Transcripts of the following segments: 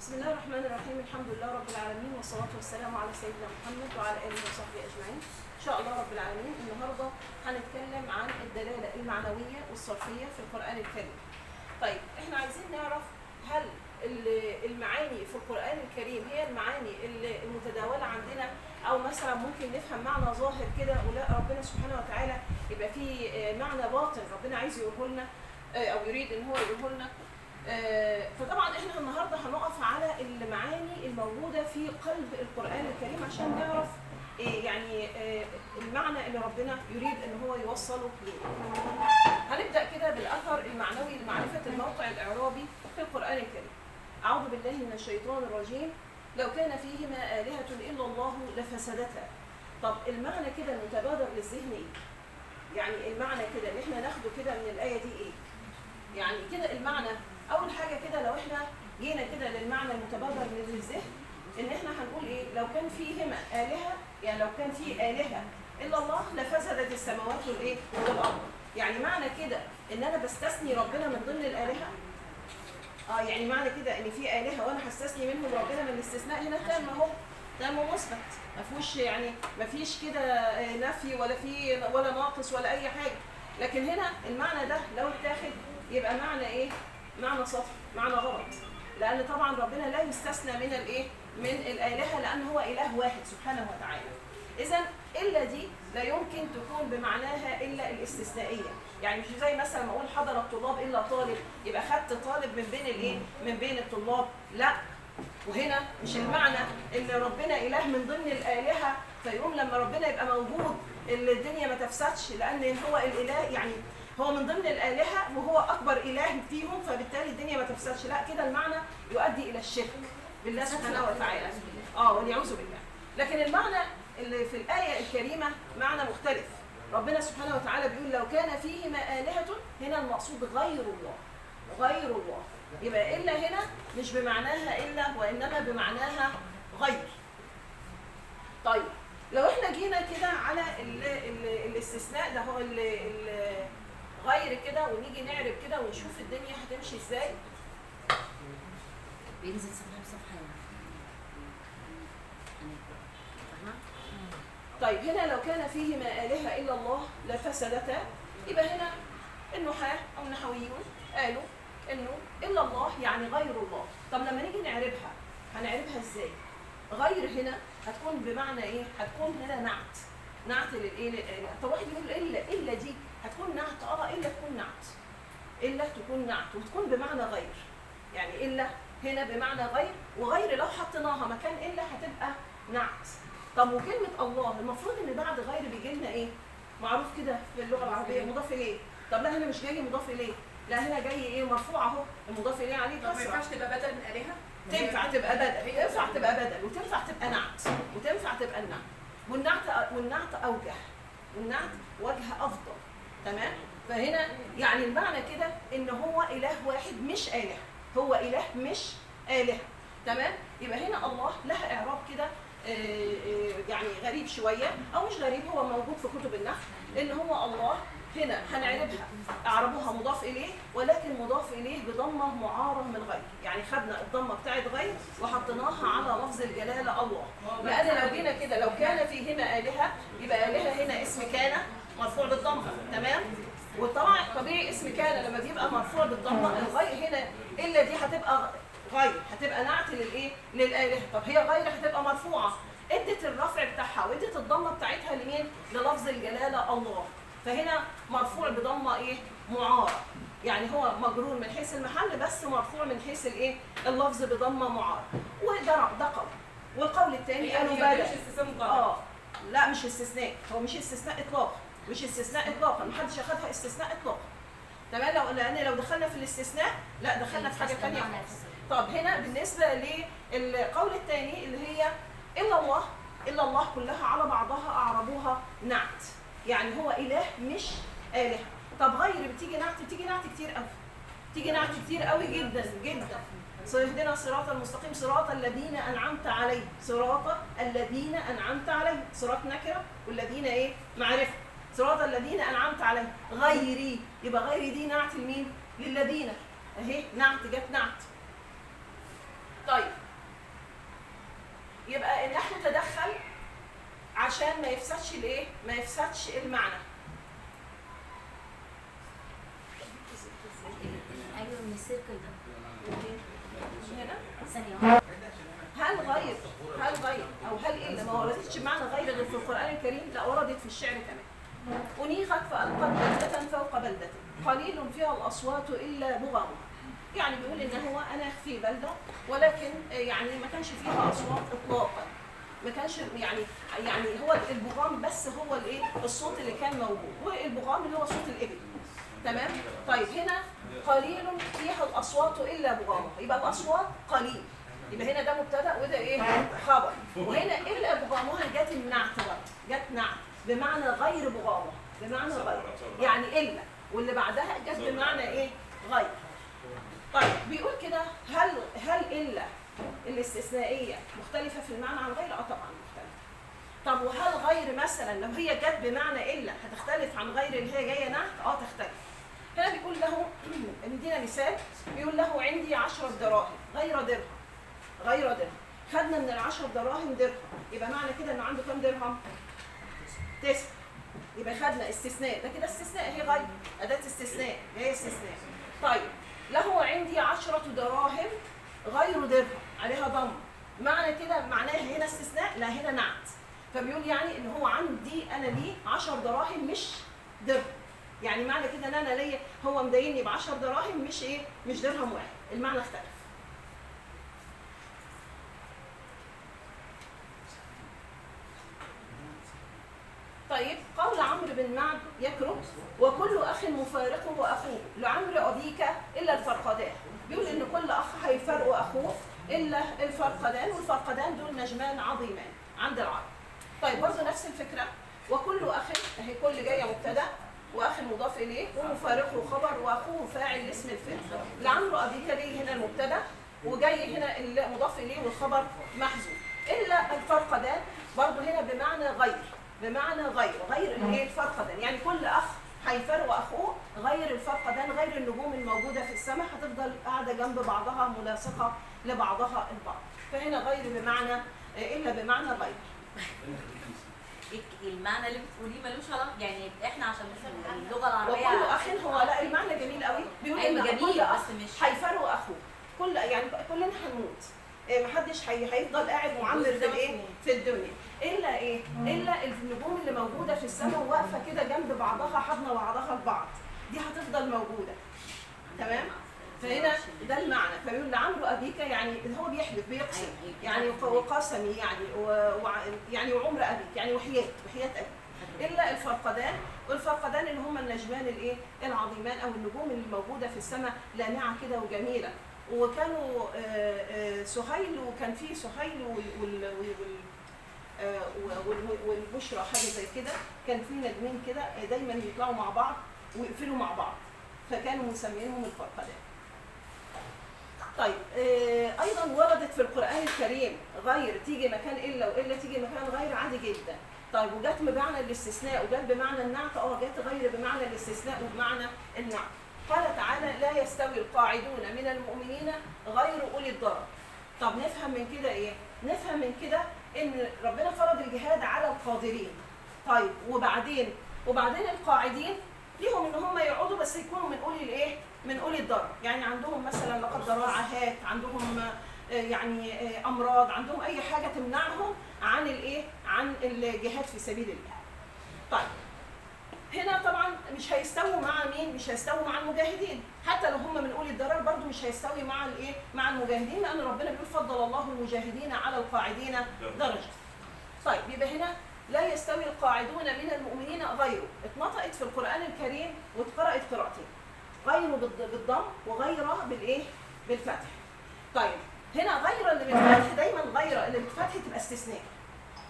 بسم الله الرحمن الرحيم. الحمد لله رب العالمين، والصلاة والسلام على سيدنا محمد وعلى آله وصحبه أجمعين. إن شاء الله رب العالمين النهاردة هنتكلم عن الدلالة المعنوية والصرفية في القرآن الكريم. طيب احنا عايزين نعرف هل المعاني في القرآن الكريم هي المعاني المتداولة عندنا، أو مثلا ممكن نفهم معنى ظاهر كده ولا ربنا سبحانه وتعالى يبقى فيه معنى باطن ربنا عايز يقوله لنا أو يريد إن هو يقوله لنا. فطبعا احنا النهارده هنقف على المعاني الموجوده في قلب القرآن الكريم عشان نعرف يعني المعنى اللي ربنا يريد ان هو يوصله لنا. هنبدا كده بالاثر المعنوي لمعرفه الموقع الاعرابي في القرآن الكريم. اعوذ بالله من الشيطان الرجيم. لو كان فيهما آلهة الا الله لفسدتا. طب المعنى كده المتبادر للذهن ايه؟ يعني المعنى كده اللي احنا ناخده كده من الايه دي ايه؟ يعني كده المعنى اول حاجه كده لو احنا جينا كده للمعنى المتبادر للذهن ان احنا هنقول ايه؟ لو كان فيهما آلهة، يعني لو كان في آلهة الا الله لفسدت السماوات والايه؟ والارض. يعني معنى كده ان انا بستثني ربنا من ضمن الآلهة. يعني معنى كده ان في آلهة وانا هستثني منهم ربنا من الاستثناء هنا تام اهو، تام مثبت، ما فيهوش يعني ما فيش كده نفي ولا ناقص ولا اي حاجه. لكن هنا المعنى ده لو اتاخد يبقى معنى ايه؟ معنى سطحي، معنى غلط، لان طبعا ربنا لا يستثنى من الايه؟ من الآلهة، لان هو اله واحد سبحانه وتعالى. اذا الا دي لا يمكن تكون بمعناها الا الاستثنائيه. يعني مش زي مثلا ما اقول حضر الطلاب الا طالب يبقى خدت طالب من بين الايه؟ من بين الطلاب، لا. وهنا مش المعنى ان ربنا اله من ضمن الآلهة فيقوم لما ربنا يبقى موجود الدنيا ما تفسدش، لان هو الاله، يعني هو من ضمن الآلهة وهو اكبر اله فيهم، فبالتالي الدنيا ما تفسدش. لا، كده المعنى يؤدي الى الشرك بالله سبحانه وتعالى. والعياذ بالله. لكن المعنى اللي في الآية الكريمة معنى مختلف. ربنا سبحانه وتعالى بيقول لو كان فيهما آلهة، هنا المقصود غير الله، غير الله. يبقى إلا هنا مش بمعناها إلا، وإنما بمعناها غير. طيب لو احنا جينا كده على الاستثناء ده، هو غير كده، ونيجي نعرب كده ونشوف الدنيا هتمشي ازاي. بينزل صفحة بصفحة طيب هنا لو كان فيهما آلهة إلا الله لفسدتا، يبقى هنا النحاة أو النحويون قالوا إنه إلا الله يعني غير الله. طب لما نيجي نعربها هنعربها إزاي؟ غير هنا هتكون بمعنى إيه؟ هتكون هنا نعت للإيه؟ للآلهة. طب واحد يقول إلا دي هتكون نعت، إلا تكون نعت، إلا تكون نعت وتكون بمعنى غير. يعني إلا هنا بمعنى غير، وغير لو حطيناها مكان إلا هتبقى نعت. طب وكلمة الله المفروض ان بعد غير بيجي لنا ايه؟ معروف كده في اللغة العربية مضاف اليه. طب لا، هنا مش جاي مضاف اليه، لا هنا جاي ايه؟ مرفوع اهو، المضاف اليه عليه كسرة. ما ينفعش تبقى بدل من آلهة؟ تنفع تبقى بدل، تنفع تبقى بدل، وتنفع تبقى نعت، وتنفع تبقى النعت. والنعت اوجه، والنعت وجه افضل. تمام؟ فهنا يعني المعنى كده ان هو اله واحد مش آلهة، هو اله مش آلهة. تمام؟ يبقى هنا الله لها اعراب كده يعني غريب شوية، أو مش غريب، هو موجود في كتب النحو. إن هو الله هنا هنعربها أعربوها مضاف إليه، ولكن مضاف إليه بضمة معارة من غير. يعني خدنا الضمة بتاعت غير وحطيناها على لفظ الجلالة الله. لأن لو جينا كده لو كان فيهما آلهة، يبقى آلهة هنا اسم كان مرفوع بالضمة. تمام؟ وطبعا طبيعي اسم كان لما بيبقى مرفوع بالضمة، الغير هنا إلا دي هتبقى غير، هتبقى نعت للايه؟ للآلهة. طب هي غير هتبقى مرفوعة، ادت الرفع بتاعها وادت الضمه بتاعتها لمين؟ للفظ الجلاله الله. فهنا مرفوع بضمه ايه؟ معاره. يعني هو مجرور من حيث المحل، بس مرفوع من حيث الايه؟ اللفظ بضمه معاره. ده قول. والقول الثاني قالوا بدل. لا مش استثناء، هو مش استثناء اطلاقا، مش استثناء اطلاقا، محدش اخدها استثناء اطلاقا. تمام؟ لان لو دخلنا في الاستثناء لا دخلنا في حاجه ثانيه خالص. طب هنا بالنسبه للقول الثاني اللي هي إلا الله، إلا الله كلها على بعضها أعربوها نعت، يعني هو إله مش آلهة. طب غير بتيجي نعت كتير قوي، تيجي نعت كتير قوي جدا جدا. اهدنا الصراط المستقيم صراط الذين أنعمت عليهم، صراط الذين أنعمت عليهم، صراط نكرة والذين إيه؟ معرفة. صراط الذين أنعمت عليهم. غيري، يبقى غيري دي نعت لمين؟ للذين. أهي نعت، جت نعت. طيب عشان ما يفسدش الايه؟ ما يفسدش المعنى. ايوه من السيركل ده. هنا ثانيه. هل غير او هل الا ما وردتش بمعنى غير غير في القران الكريم؟ لا، وردت في الشعر كمان. انيخت فالقت بلده فوق بلده قليل فيها الاصوات الا بغاضها. يعني بيقول ان هو انا في بلده ولكن يعني ما كانش فيها اصوات اطلاقا، ما كانش يعني هو البغام بس هو الايه؟ الصوت اللي كان موجود، والبغام اللي هو صوت الابل. تمام؟ طيب هنا قليل فيها الاصوات الا بغامها، يبقى الاصوات قليل، يبقى هنا ده مبتدا وده ايه؟ خبر. وهنا الا بغامها جت النعت بقى، جت نعت بمعنى غير بغامها، بمعنى غير، يعني الا، واللي بعدها جت بمعنى ايه؟ غير. طيب بيقول كده هل الا الاستثنائيه مختلفه في المعنى عن غير؟ طبعا مختلفه. طب وهل غير مثلا لو هي جت بمعنى الا هتختلف عن غير اللي هي جايه نعت؟ تختلف. هنا بيقول له، ندينا مثال، بيقول له عندي 10 دراهم غير درهم، غير درهم. خدنا من ال10 دراهم درهم، يبقى معنى كده انه عنده كام درهم؟ 9. يبقى خدنا استثناء، ده كده استثناء، هي غير، اداه استثناء، هي استثناء. طيب له عندي 10 دراهم غير درهم، عليها ضم، معنى كده معناها هنا استثناء؟ لا، هنا نعت. فبيقول يعني ان هو عندي انا ليه 10 دراهم مش درهم، يعني معنى كده ان انا ليا هو مديني ب10 دراهم مش ايه؟ مش درهم واحد، المعنى اختلف. طيب قول عمرو بن معد يكرم وكل اخ مفارقه اخوه لعمرو ابيك الا الفرقدان. بيقول ان كل اخ هيفارقوا اخوه الا الفرقدان، والفرقدان دول نجمان عظيمان عند العرب. طيب برضه نفس الفكره، وكل اخ، اهي كل جايه مبتدا واخ مضاف اليه ومفارقه خبر واخوه فاعل اسم الفعل. لعمرو ابيك جاي هنا المبتدا وجاي هنا المضاف اليه والخبر محذوف. الا الفرقدان برضه هنا بمعنى غير، بمعنى غير اللي هي الفرقدان، يعني كل اخ هيفرق اخوه غير الفرقدان، غير النجوم الموجوده في السماء هتفضل قاعده جنب بعضها ملاصقه لبعضها البعض. فهنا غير بمعنى الا بمعنى غير. المعنى اللي بتقوليه ملوش علاقه، يعني احنا عشان مثلا اللغه العربيه وكل اخ هو، لا المعنى جميل قوي، بيقول ان كل اخ هيفرق اخوه، كل يعني كلنا هنموت، محدش هيفضل قاعد معمر في الايه؟ في الدنيا، الا ايه؟ الا النجوم اللي موجوده في السماء واقفه كده جنب بعضها حاضنه بعضها البعض، دي هتفضل موجوده. تمام؟ فهنا ده المعنى. فبيقول لعمرو ابيك يعني هو بيحلف بيقسم، يعني وقسمي يعني يعني وعمر ابيك يعني وحياه ابيك. الا الفرقدان، والفرقدان اللي هم النجمان الايه؟ العظيمان او النجوم اللي موجوده في السماء لامعه كده وجميله. وكانوا سهيل، وكان في سهيل والبشرى حاجه زي كده، كان في نجمين كده دايما يطلعوا مع بعض ويقفلوا مع بعض، فكانوا مسمينهم الفرقدان. طيب ايضا وردت في القران الكريم غير تيجي مكان الا، والا تيجي مكان غير عادي جدا. طيب وجت بمعنى الاستثناء وجت بمعنى النعت، جت غير بمعنى الاستثناء وبمعنى النعت. قال تعالى لا يستوي القاعدون من المؤمنين غير اولي الضرر. طب نفهم من كده ايه؟ نفهم من كده ان ربنا فرض الجهاد على القادرين. طيب وبعدين القاعدين ليهم ان هم يقعدوا بس يكونوا من اولي الايه؟ من اولي الضرر، يعني عندهم مثلا لا قدر الله عاهات، عندهم يعني امراض، عندهم اي حاجه تمنعهم عن الايه؟ عن الجهاد في سبيل الله. طيب هنا طبعا مش هيستووا مع مين؟ مش هيستووا مع المجاهدين، حتى لو هم من اولي الضرر برضو مش هيستوي مع الايه؟ مع المجاهدين، لان ربنا بيقول فضل الله المجاهدين على القاعدين درجه. طيب يبقى هنا لا يستوي القاعدون من المؤمنين غيره، اتنطقت في القران الكريم واتقرأت قراءتين، غيره بالضم وغيره بالايه؟ بالفتح. طيب هنا غيره اللي بالفتح، دايما غيره اللي بالفتح تبقى استثناء،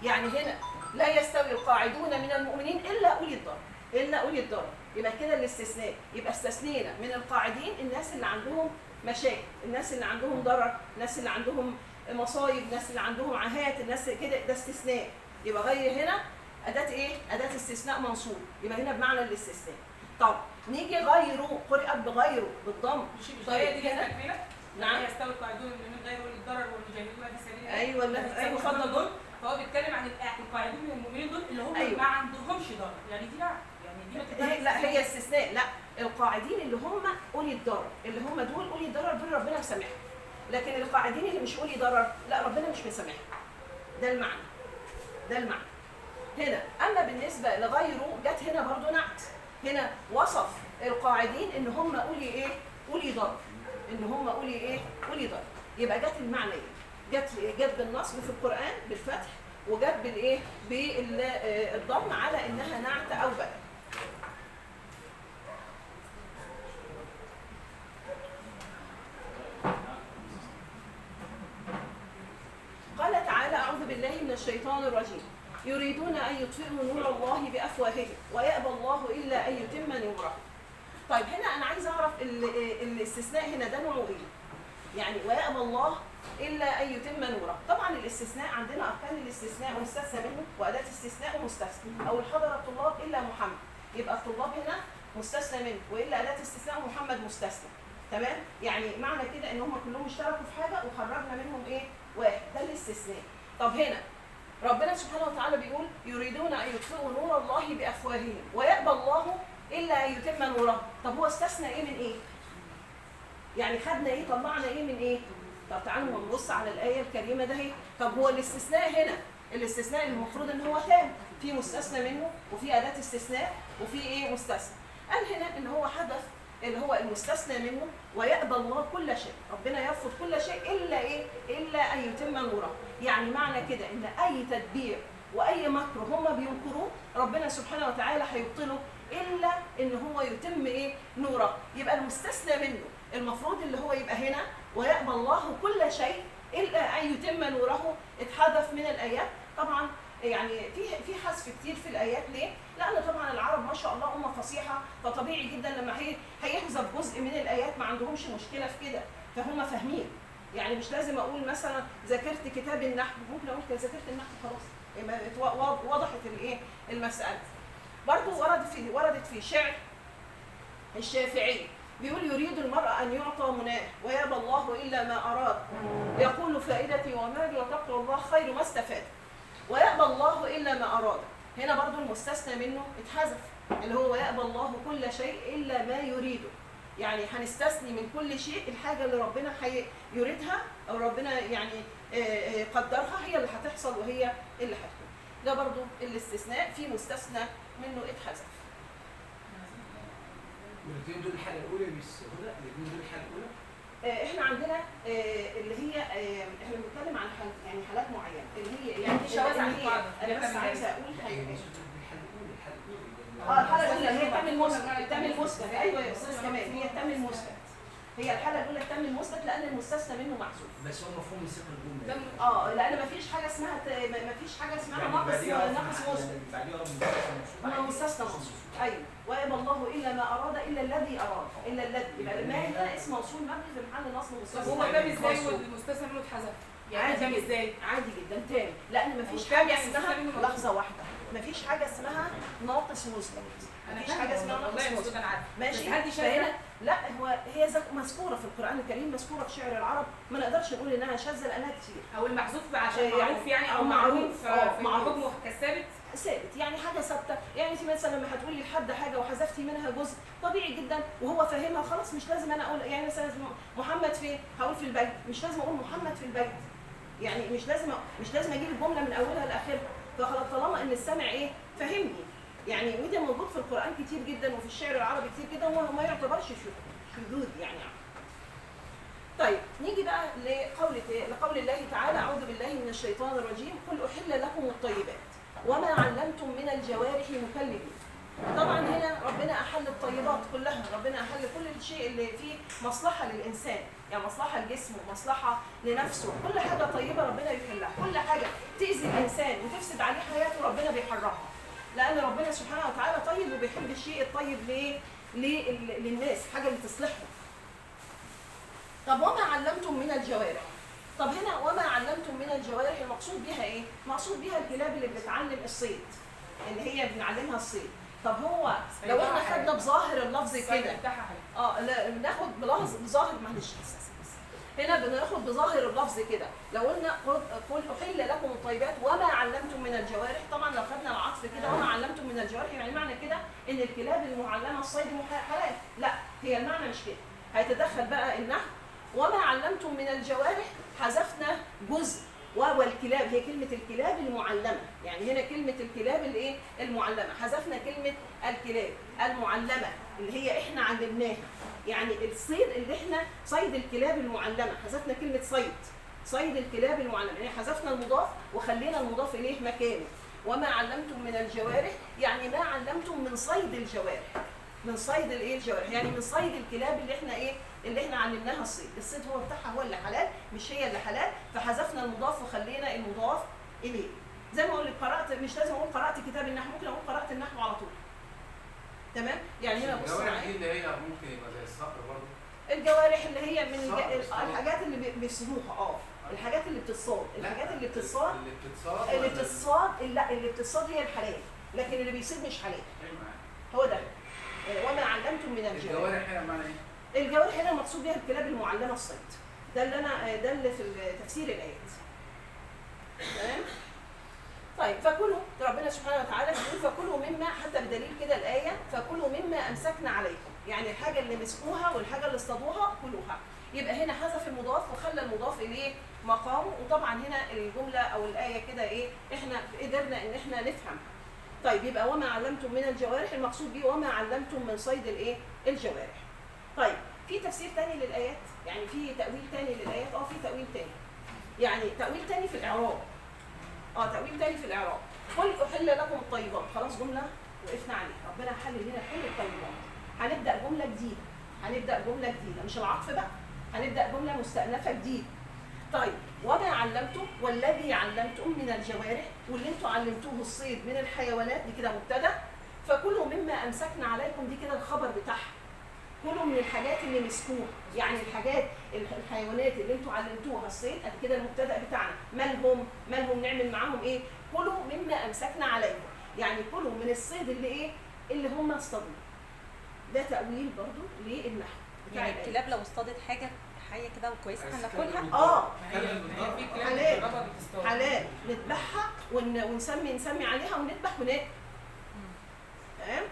يعني هنا لا يستوي القاعدون من المؤمنين الا اولي الضرر، الا اولي الضرر، يبقى كده الاستثناء، يبقى استثنينا من القاعدين الناس اللي عندهم مشاكل، الناس اللي عندهم ضرر، الناس اللي عندهم مصايب، الناس اللي عندهم عاهات، الناس كده، ده استثناء. يبقى غير هنا اداه ايه؟ اداه استثناء منصوب، يبقى هنا بمعنى الاستثناء. طب نيجي غيره، قرأت بغيره بالضم. طيب دي هنا تكمله؟ نعم. يستوي القاعدون من غير اولي الضرر والمجاهدون في سبيل الله. ايوه، ايوه فضل دول. فهو بيتكلم عن القاعدين من المؤمنين دول لكن القاعدين اللي مش اولي ضرر لا ربنا مش مسامحهم. ده المعنى. ده المعنى. هنا اما بالنسبه لغيره جت هنا برضو نعت. هنا وصف القاعدين ان هم اولي ايه؟ اولي ضرر. ان هم اولي ايه؟ اولي ضرر. يبقى جت المعنيين. جت بالنصب في القران بالفتح، وجت بالايه؟ بالضم على انها نعت او بدل. قال تعالى: أعوذ بالله من الشيطان الرجيم. يريدون أن يطفئوا نور الله بأفواههم ويأبى الله إلا أن يتم نوره. طيب هنا أنا عايز أعرف الاستثناء هنا ده نوعه إيه؟ يعني ويأبى الله إلا أن يتم نوره. طبعا الاستثناء عندنا أركان الاستثناء مستثنى منه وأداة استثناء ومستثنى. أول حضر الطلاب إلا محمد، يبقى الطلاب هنا مستثنى منه، وإلا أداة استثناء محمد مستثنى. تمام؟ يعني معنى كده إن هم كلهم اشتركوا في حاجة وخرجنا منهم إيه؟ واحد. ده الاستثناء. طب هنا ربنا سبحانه وتعالى بيقول: يريدون ان يطفئوا نور الله بافواههم ويأبى الله الا ان يتم نوره. طب هو استثنى ايه من ايه؟ يعني خدنا ايه؟ طلعنا ايه من ايه؟ طب تعالوا نبص على الايه الكريمه ده اهي. طب هو الاستثناء هنا، الاستثناء المفروض ان هو تام، في مستثنى منه وفي اداه استثناء وفي ايه؟ مستثنى. قال هنا ان هو حدث اللي هو المستثنى منه ويأبى الله كل شيء. ربنا يرفض كل شيء الا ايه؟ الا ان يتم نوره. يعني معنى كده ان اي تدبير واي مكر هم بينكروه ربنا سبحانه وتعالى هيبطله الا ان هو يتم ايه؟ نوره. يبقى المستثنى منه المفروض اللي هو يبقى هنا ويأبى الله كل شيء الا ان يتم نوره. اتحذف من الايات. طبعا يعني في حذف كتير في الايات. ليه؟ لان طبعا العرب ما شاء الله امه فصيحه، فطبيعي جدا لما هيحذف جزء من الايات ما عندهمش مشكله في كده، فهم فاهمين. يعني مش لازم اقول مثلا ذاكرت كتاب النحو، ممكن اقول ذاكرت النحو خلاص، وضحت الايه؟ المساله. برضه وردت في شعر الشافعي بيقول: يريد المرء ان يعطى مناه ويأبى الله الا ما اراد، يقول فائدتي ومالي وتقوى الله خير ما استفاد، ويأبى الله الا ما اراد. هنا برضو المستثنى منه اتحذف اللي هو ويأبى الله كل شيء الا ما يريده. يعني هنستثني من كل شيء الحاجه اللي ربنا يريدها او ربنا يعني قدرها هي اللي هتحصل وهي اللي هتكون. ده برضو الاستثناء في مستثنى منه اتحذف. الاثنين دول الحاله الاولى مش هدى، الاثنين دول الحاله الاولى. احنا عندنا اللي هي احنا بنتكلم عن يعني حالات معينه اللي هي يعني دي شواذ عن القاعده. انا بس عايزه اقول حاجه. الحاله الحاله الاولى الاولى هي التم المثبت. ايوه يا استاذ كمان، هي التم المثبت. هي الحاله الاولى التم المثبت لان المستثنى منه محذوف. بس هو مفهوم من صيغه الجمله. لان مفيش حاجه اسمها ناقص مثبت. هو مستثنى منصوب. ايوه. ويأبى الله الا ما اراد الا الذي اراد، الا الذي. يبقى ما هنا اسم موصول مبني في محل نصب مستثنى. هو تام ازاي والمستثنى منه اتحذف؟ يعني تام ازاي؟ عادي جدا تام، لان مفيش حاجه اسمها لحظه واحده، مفيش حاجه اسمها ناقص مثبت. مفيش حاجه اسمها ناقص مثبت. ماشي. فهنا لا، هي مذكوره في القران الكريم، مذكوره في شعر العرب، ما نقدرش نقول انها شاذه لانها كتير. او المحذوف عشان معروف يعني، او معروف في حكمه كثابت ثابت، يعني حاجه ثابته. يعني انت مثلا لما هتقولي لحد حاجه وحذفتي منها جزء طبيعي جدا وهو فاهمها خلاص، مش لازم انا اقول يعني مثلا محمد فين؟ هقول في البيت، مش لازم اقول محمد في البيت. يعني مش لازم اجيب الجمله من اولها لاخرها. فخلاص طالما ان السامع ايه؟ فهمني. يعني وده موجود في القران كتير جدا وفي الشعر العربي كتير جدا وما يعتبرش شذوذ يعني. طيب نيجي بقى لقول الله تعالى: اعوذ بالله من الشيطان الرجيم. قل احل لكم الطيبات وما علمتم من الجوارح مكلبين. طبعا هنا ربنا احل الطيبات كلها، ربنا احل كل الشيء اللي فيه مصلحه للانسان، يعني مصلحه لجسمه، مصلحه لنفسه، كل حاجه طيبه ربنا يحلها. كل حاجه تاذي الانسان وتفسد عليه حياته ربنا بيحرمها، لان ربنا سبحانه وتعالى طيب وبيحب الشيء الطيب للناس، حاجه اللي تصلحهم. طب وما علمتم من الجوارح. طب هنا وما علمتم من الجوارح المقصود بها ايه؟ مقصود بها الكلاب اللي بتتعلم الصيد، اللي هي بنعلمها الصيد. طب هو لو احنا خدنا بظاهر اللفظ كده لا بناخد بظاهر معلش هنا بناخد بظاهر اللفظ كده. لو قلنا قل احل لكم الطيبات وما علمتم من الجوارح، طبعا لو خدنا العطف كده وما علمتم من الجوارح يعني معنى كده ان الكلاب المعلمه الصيد حلال. لا، هي المعنى مش كده. هيتدخل بقى النحو وما علمتم من الجوارح حذفنا جزء، وهو الكلاب، هي كلمة الكلاب المعلمة، يعني هنا كلمة الكلاب الايه؟ المعلمة، حذفنا كلمة الكلاب المعلمة اللي هي احنا علمناها، يعني الصيد اللي احنا صيد الكلاب المعلمة، حذفنا كلمة صيد الكلاب المعلمة، يعني حذفنا المضاف وخلينا المضاف اليه مكانه. وما علمتم من الجوارح يعني ما علمتم من صيد الجوارح، من صيد الايه؟ الجوارح، يعني من صيد الكلاب اللي احنا ايه؟ اللي احنا علمناها الصيد، الصيد هو بتاعها هو اللي حلال مش هي اللي حلال، فحذفنا المضاف وخلينا المضاف اليه. زي ما اقول لك قرات، مش لازم اقول قرات كتاب النحو، ممكن اقول قرات النحو على طول. تمام؟ يعني هنا بص الجوارح معايا، دي اللي هي ممكن يبقى زي الصقر برضه. الجوارح اللي هي من الصقر. الحاجات اللي بيصنوها، الحاجات اللي بتصاد، الحاجات اللي بتصاد، اللي لا اللي بتصاد هي الحلال، لكن اللي بيصيد مش حلال. ايوه معاك. هو ده. وما علمتم من الجوارح. الجوارح هنا معنى ايه؟ الجوارح هنا المقصود بها الكلاب المعلمه الصيد. ده اللي في تفسير الايات. تمام؟ طيب فكلوا، ربنا سبحانه وتعالى بيقول فكلوا مما، حتى بدليل كده الايه فكلوا مما امسكنا عليكم، يعني الحاجه اللي مسكوها والحاجه اللي اصطادوها كلوها. يبقى هنا حذف المضاف وخلى المضاف اليه مقامه، وطبعا هنا الجمله او الايه كده ايه؟ احنا قدرنا ان احنا نفهمها. طيب يبقى وما علمتم من الجوارح المقصود بيه وما علمتم من صيد الايه؟ الجوارح. طيب في تفسير تاني للايات؟ يعني في تاويل تاني للايات؟ في تاويل تاني. يعني تاويل تاني في الاعراب. تاويل تاني في الاعراب. قل احل لكم الطيبات، خلاص جمله وقفنا عليها، ربنا حل لنا كل الطيبات. هنبدا جمله جديده، مش العطف بقى، هنبدا جمله مستأنفه جديده. طيب وما علمتم، والذي علمتم من الجوارح، واللي انتم علمتوه الصيد من الحيوانات، دي كده مبتدا. فكلوا مما امسكنا عليكم، دي كده الخبر بتاعها. كلوا من الحاجات اللي مسكوها، يعني الحاجات الحيوانات اللي انتم علمتوها الصيد، ادي كده المبتدا بتاعنا. مالهم نعمل معاهم ايه؟ كلوا مما امسكنا عليكم، يعني كلوا من الصيد اللي ايه؟ اللي هم اصطادوه. ده تاويل برضو للنحو. يعني الكلاب لو اصطادت حاجه حيه كده وكويسه هناكلها؟ حلال نذبحها ونسمي عليها ونذبح وناكل. تمام؟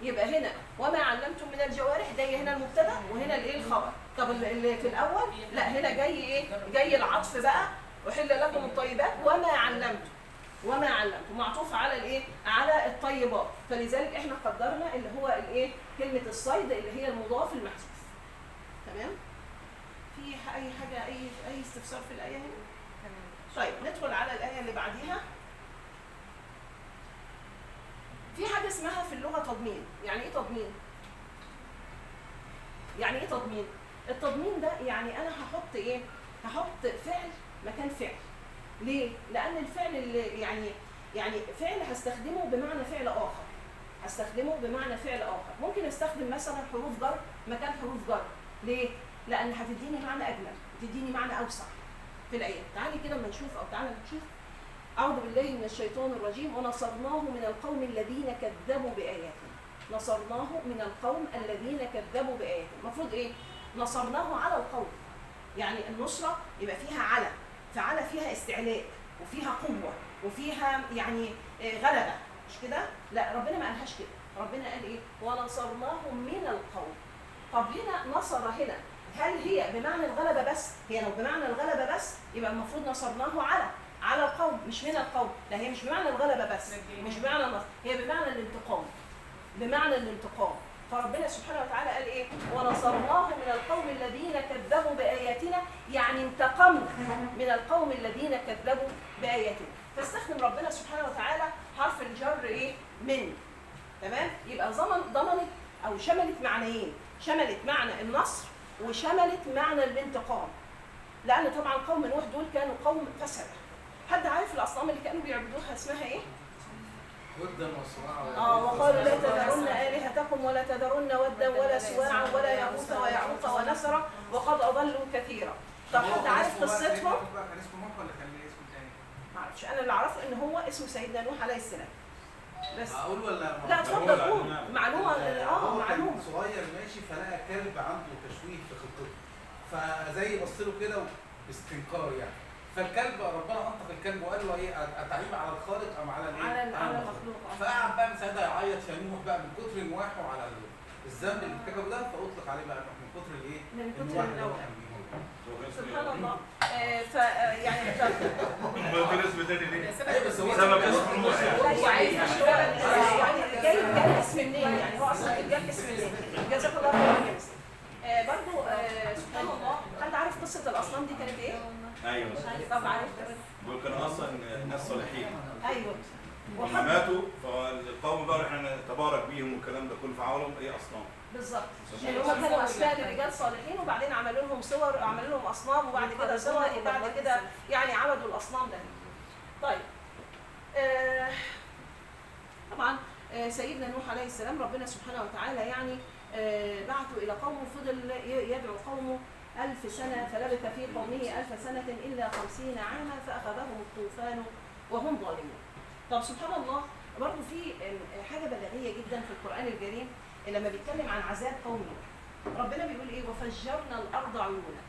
يبقى هنا وما علمتم من الجوارح، ده هنا المبتدا وهنا الايه؟ الخبر. طب اللي في الاول لا، هنا جاي ايه؟ جاي العطف بقى، احل لكم الطيبات وما علمتم معطوف على الايه؟ على الطيبات، فلذلك احنا قدرنا اللي هو الايه؟ كلمه الصيد اللي هي المضاف المحذوف. تمام؟ في اي حاجه، اي استفسار في الايه هنا؟ طيب ندخل على الايه اللي بعديها. في حاجه اسمها في اللغه تضمين. يعني ايه تضمين؟ التضمين ده يعني انا هحط ايه؟ هحط فعل مكان فعل. ليه؟ لان الفعل اللي يعني فعل هستخدمه بمعنى فعل اخر، ممكن استخدم مثلا حروف جر مكان حروف جر. ليه؟ لان هتديني معنى اجمل، تديني معنى اوسع في الايه. تعالي كده اما نشوف، او تعالى نشوف. أعوذ بالله من الشيطان الرجيم. ونصرناه من القوم الذين كذبوا بآياتنا. نصرناه من القوم الذين كذبوا بآياتنا. المفروض إيه؟ نصرناه على القوم. يعني النصرة يبقى فيها على، فعلى فيها استعلاء وفيها قوة وفيها يعني غلبة، مش كده؟ لا، ربنا ما قالهاش كده. ربنا قال إيه؟ ونصرناه من القوم. طب هنا نصر هنا هل هي بمعنى الغلبة بس؟ هي لو بمعنى الغلبة بس يبقى المفروض نصرناه على القوم مش من القوم. لا، هي مش بمعنى الغلبة بس، مش بمعنى النصر، هي بمعنى الانتقام. فربنا سبحانه وتعالى قال ايه؟ ونصرناه من القوم الذين كذبوا بآياتنا، يعني انتقمنا من القوم الذين كذبوا بآياتنا. فاستخدم ربنا سبحانه وتعالى حرف الجر ايه؟ من. تمام؟ يبقى ضمنت او شملت معنيين، شملت معنى النصر وشملت معنى الانتقام. لأن طبعا قوم نوح دول كانوا قوم فسد. حد عارف الأصنام اللي كانوا بيعبدوها اسمها ايه؟ ودا وسواعا. وقالوا لا تذرن آلهتكم ولا تذرن ودا ولا سواعا ولا يغوث ويعوق ونسرا وقد أضلوا كثيرا. طب حد عارف قصتهم؟ كان اسمه نوح ولا كان ليه اسم تاني؟ معرفش، أنا اللي أعرفه إن هو اسمه سيدنا نوح عليه السلام. بس أقول ولا؟ لا اتفضل قول. معلومة. معلومة. معلومة. صغير ماشي، فلقى كلب عنده تشويه في خلقته، فزي بص له كده باستنكار يعني. فالكلب ربنا انطق الكلب وقال له ايه؟ اتعيب على الخالق ام على الايه؟ على المخلوق. فقعد بقى من ساعتها يعيط يا نوح بقى من كتر نواحه على الذنب اللي ارتكبه ده، فاطلق عليه بقى من كتر الايه؟ من كتر النوح. سبحان الله. يعني ما في اسم تاني ليه؟ بس هو سبب اسم نوح يعني. يعني جاي اسم منين؟ يعني هو اصلا جاي اسم منين؟ جزاك الله خير. برضه سبحان الله، حد عارف قصه الاصنام دي كانت ايه؟ ايوه طب عارف. دول كانوا اصلا ناس صالحين ايوه. لما ماتوا فالقوم بقى احنا نتبارك بيهم والكلام ده كله فعملوا ايه اصنام. بالظبط. يعني هم كانوا اسماء لرجال صالحين وبعدين عملوا لهم صور، عملوا لهم اصنام وبعد كده صور وبعد كده يعني عبدوا الاصنام ده. طيب. طبعا سيدنا نوح عليه السلام ربنا سبحانه وتعالى يعني بعثه الى قومه، فضل يدعو قومه 1000 سنه، فلبث في قومه 1000 سنه الا 50 عاما فاخذهم الطوفان وهم ظالمون. طب سبحان الله، برضه في حاجه بلاغيه جدا في القران الكريم لما بيتكلم عن عذاب قوم نوح. ربنا بيقول ايه؟ وفجرنا الارض عيونا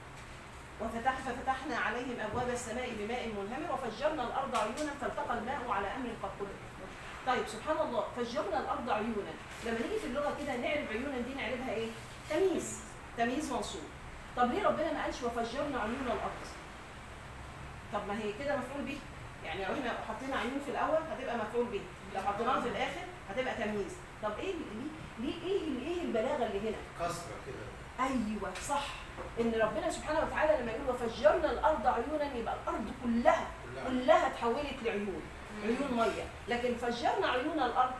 ففتحنا عليهم ابواب السماء بماء منهمر وفجرنا الارض عيونا فالتقى الماء على امر قد قدر. طيب سبحان الله، فجرنا الارض عيونا، لما نيجي في اللغه كده نعرف عيونا دي نعرفها ايه؟ تمييز منصوب. طب ليه ربنا ما قالش وفجرنا عيون الارض؟ طب ما هي كده مفعول به، يعني لو احنا حطينا عيون في الاول هتبقى مفعول به، لو حطيناها في الاخر هتبقى تمييز. طب ايه ليه ايه البلاغه اللي هنا؟ كسره كده. ايوه صح، ان ربنا سبحانه وتعالى لما يقول وفجرنا الارض عيونا يبقى الارض كلها اتحولت لعيون ميه، لكن فجرنا عيون الارض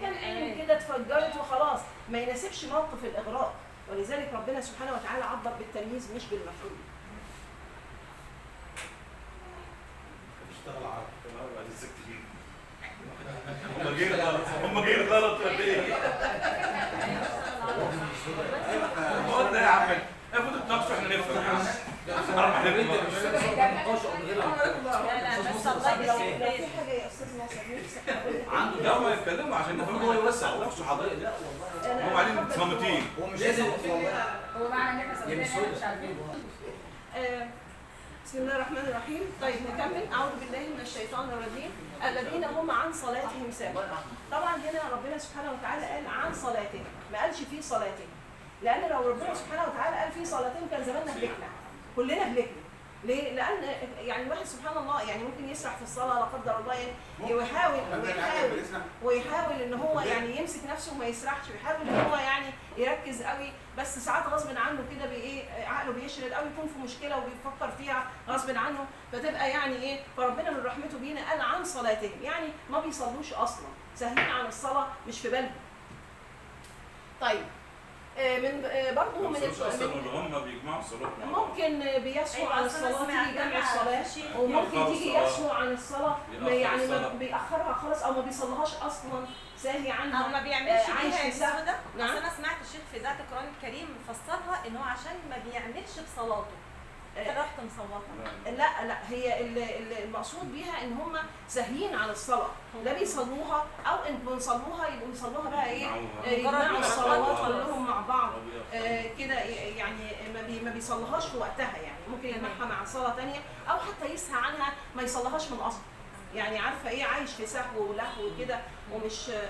كان عين كده اتفجرت وخلاص، ما يناسبش موقف الاغراق، ولذلك ربنا سبحانه وتعالى عبر بالتمييز مش بالمفعول. اشتغل عربي. هم جايين غلط ولا ايه؟ قلنا يا عم المفروض تناقشوا احنا نفهم. بس الله لو في حاجه يا استاذ ناصر عنده لا هم يتكلموا عشان نفهم. هو يوسع نفسه حضرتك. لا والله هم قاعدين صامتين. هو مش لازم هو معنى ان احنا سامعين مش عارفين. بسم الله الرحمن الرحيم. طيب نكمل. اعوذ بالله من الشيطان الرجيم. الذين هم عن صلاتهم ساهون. طبعا هنا ربنا سبحانه وتعالى قال عن صلاتهم، ما قالش في صلاتهم، لان لو ربنا سبحانه وتعالى قال في صلاتهم كان زماننا هلكنا، كلنا هلكنا. ليه؟ لان يعني الواحد سبحان الله يعني ممكن يسرح في الصلاه لا قدر الله، يعني ويحاول ان هو يعني يمسك نفسه وما يسرحش، ويحاول ان هو يعني يركز قوي، بس ساعات غصب عنه كده عقله بيشرد او يكون في مشكله وبيفكر فيها غصب عنه، فتبقى يعني ايه، فربنا من رحمته بينا قال عن صلاتهم، يعني ما بيصلوش اصلا، ساهين عن الصلاه مش في بالهم. طيب من برضه من هم بيجمعوا الصلاه ممكن بيسهوا عن الصلاه، تيجي جمع الصلاه، وممكن تيجي يسهوا عن الصلاه يعني ما بيأخرها خالص او ما بيصليهاش اصلا، ساهي عنها او ما بيعملش بيها السهوده. نعم. انا سمعت الشيخ في ذات القران الكريم مفسرها ان هو عشان ما بيعملش بصلاته، رحت مصوتها. لا هي المقصود بيها ان هم ساهيين عن الصلاه، لا بيصلوها او ان بيصلوها يبقوا يصلوها بقى ايه، يجمعوا الصلوات كلهم مع بعض كده، يعني ما بيصلوهاش في وقتها، يعني ممكن يجمعها مع صلاه ثانيه او حتى يسهى عنها ما يصليهاش من اصل، يعني عارفه ايه، عايش في سهو ولهو كده ومش في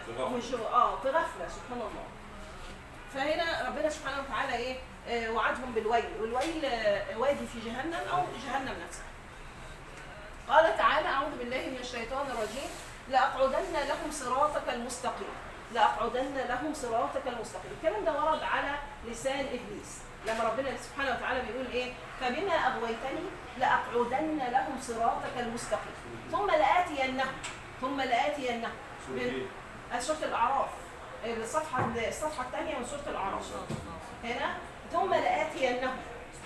غفله سبحان الله. فهنا ربنا سبحانه وتعالى ايه وعدهم بالويل، والويل وادي في جهنم او جهنم نفسها. قال تعالى اعوذ بالله من الشيطان الرجيم لاقعدن لهم صراطك المستقيم، لاقعدن لهم صراطك المستقيم. الكلام ده ورد على لسان ابليس لما ربنا سبحانه وتعالى بيقول ايه، فبما اغويتني لاقعدن لهم صراطك المستقيم ثم لآتينهم سورة الاعراف، الصفحه الثانيه من سوره الاعراف. هنا ثم لآتينهم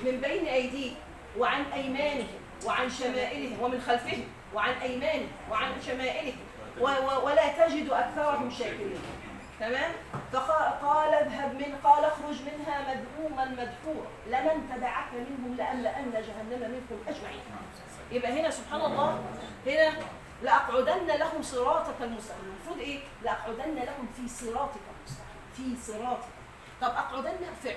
من بين ايديهم وعن ايمانهم وعن شمائلهم ومن خلفهم وعن ايمانهم وعن شمائلهم ولا تجد اكثرهم شاكرين. تمام؟ فقال قال اخرج منها مذءوما مدحورا لمن تبعك منهم لأملأن جهنم منكم اجمعين. يبقى هنا سبحان الله، هنا لاقعدن لهم صراطك المستقيم، المفروض ايه؟ لاقعدن لهم في صراطك المستقيم، في صراطك. طب اقعدن فعل،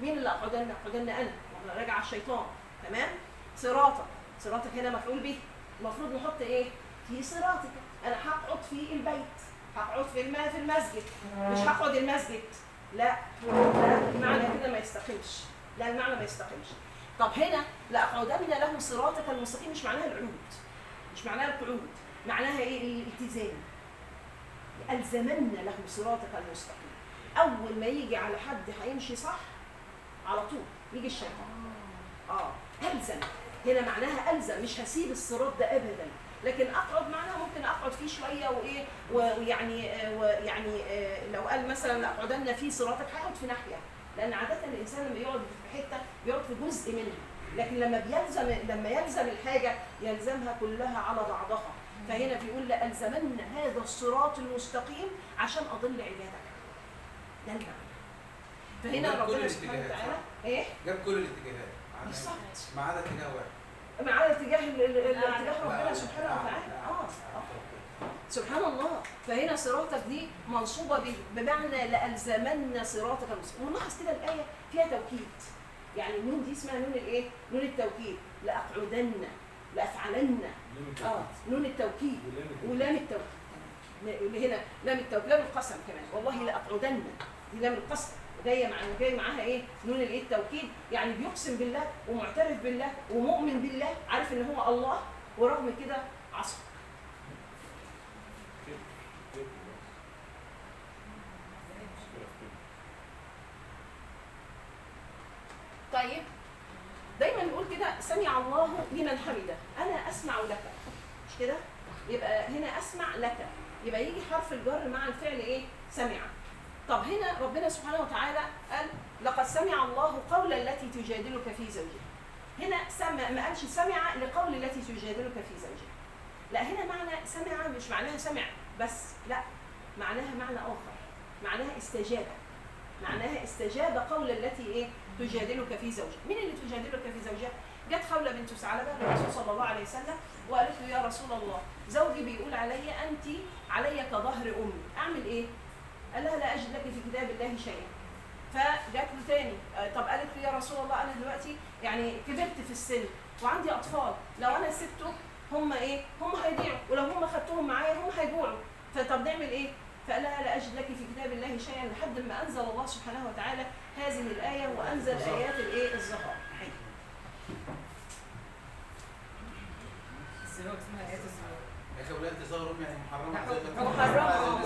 مين اللي اقعدن؟ اقعدن انا، راجع الشيطان. تمام؟ صراطك هنا مفعول به، المفروض نحط ايه؟ في صراطك. انا هقعد في البيت، هقعد في المسجد، مش هقعد المسجد، لا المعنى كده ما يستقيمش، لا المعنى ما يستقيمش. طب هنا لأقعدن لهم صراطك المستقيم مش معناها العود، مش معناها القعود، معناها ايه؟ الالتزام. ألزمن لهم صراطك المستقيم. أول ما يجي على حد هيمشي صح على طول يجي الشيطان. ألزم، هنا معناها ألزم، مش هسيب الصراط ده أبدا. لكن أقعد معناها ممكن أقعد فيه شوية وإيه ويعني لو قال مثلا لأقعدن في صراطك هيقعد في ناحية، لأن عادة الإنسان لما يقعد في حتة بيقعد في جزء منها، لكن لما يلزم الحاجة يلزمها كلها على بعضها. فهنا بيقول لألزمن هذا الصراط المستقيم عشان أضل عبادك. ده المعنى. فهنا ربنا سبحانه وتعالى ايه؟ جاب كل الاتجاهات بالظبط، ما عدا اتجاه واحد، ما عدا اتجاه ربنا سبحانه وتعالى. سبحان الله. فهنا صراطك دي منصوبه بمعنى لألزمن صراطك المستقيم. ونلاحظ كده الايه فيها توكيد، يعني النون دي اسمها نون الايه؟ نون التوكيد. لأقعدن، لأفعلن، نون التوكيد ولام التوكيد. هنا لام التوكيد، لام القسم كمان، والله لأقعدن دي لام القسم، جاي معاها ايه؟ نون الايه؟ التوكيد. يعني بيقسم بالله ومعترف بالله ومؤمن بالله، عارف ان هو الله، ورغم كده عصى. طيب دايما نقول كده سمع الله لمن حمده، انا اسمع لك، مش كده؟ يبقى هنا اسمع لك، يبقى يجي حرف الجر مع الفعل ايه؟ سمع. طب هنا ربنا سبحانه وتعالى قال لقد سمع الله قول التي تجادلك في زوجها. هنا سمع، ما قالش سمع لقول التي تجادلك في زوجها، لا، هنا معنى سمع مش معناها سمع بس، لا، معناها معنى اخر، معناها استجاب، معناها استجاب قول التي ايه؟ تجادلك في زوجها. مين اللي تجادلك في زوجها؟ جت خولة بنت ثعلبة للرسول صلى الله عليه وسلم وقالت له يا رسول الله زوجي بيقول علي انت علي كظهر امي، اعمل ايه؟ قال لها لا اجد لك في كتاب الله شيئا. فجت له تاني، طب قالت له يا رسول الله انا دلوقتي يعني كبرت في السن وعندي اطفال، لو انا سبته هم ايه؟ هم هيضيعوا، ولو هم خدتهم معايا هم هيجوعوا، فطب نعمل ايه؟ فقال لها لا اجد لك في كتاب الله شيئا، لحد ما انزل الله سبحانه وتعالى هذه الايه، وانزل ايات الايه؟ الظهار. الزواج اسمها ايات الزواج. يا اخي ولاد تظاهر امي يعني محرمه،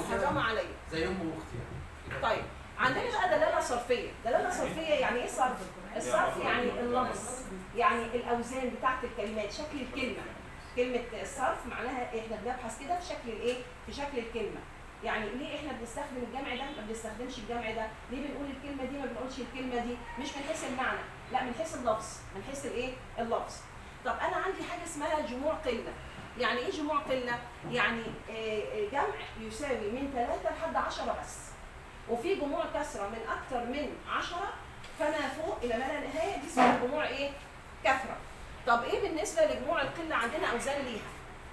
محرمه عليا زي ام واختي يعني. طيب عندنا بقى دلاله صرفيه. دلاله صرفيه يعني ايه صرف؟ الصرف يعني اللفظ، يعني الاوزان بتاعت الكلمات، شكل الكلمه. كلمه الصرف معناها احنا بنبحث كده في شكل الايه؟ في شكل الكلمه. يعني ليه احنا بنستخدم الجمع ده ما بنستخدمش الجمع ده؟ ليه بنقول الكلمه دي ما بنقولش الكلمه دي؟ مش من حيث المعنى، لا، من حيث اللفظ، من حيث الايه؟ اللفظ. طب انا عندي حاجه اسمها جموع قله. يعني ايه جموع قله؟ يعني جمع يساوي من 3 لحد 10 بس، وفي جموع كسره من اكثر من 10 فما فوق الى ما لا نهايه، دي اسمها جموع ايه؟ كثره. طب ايه بالنسبه لجموع القله؟ عندنا اوزان ليها،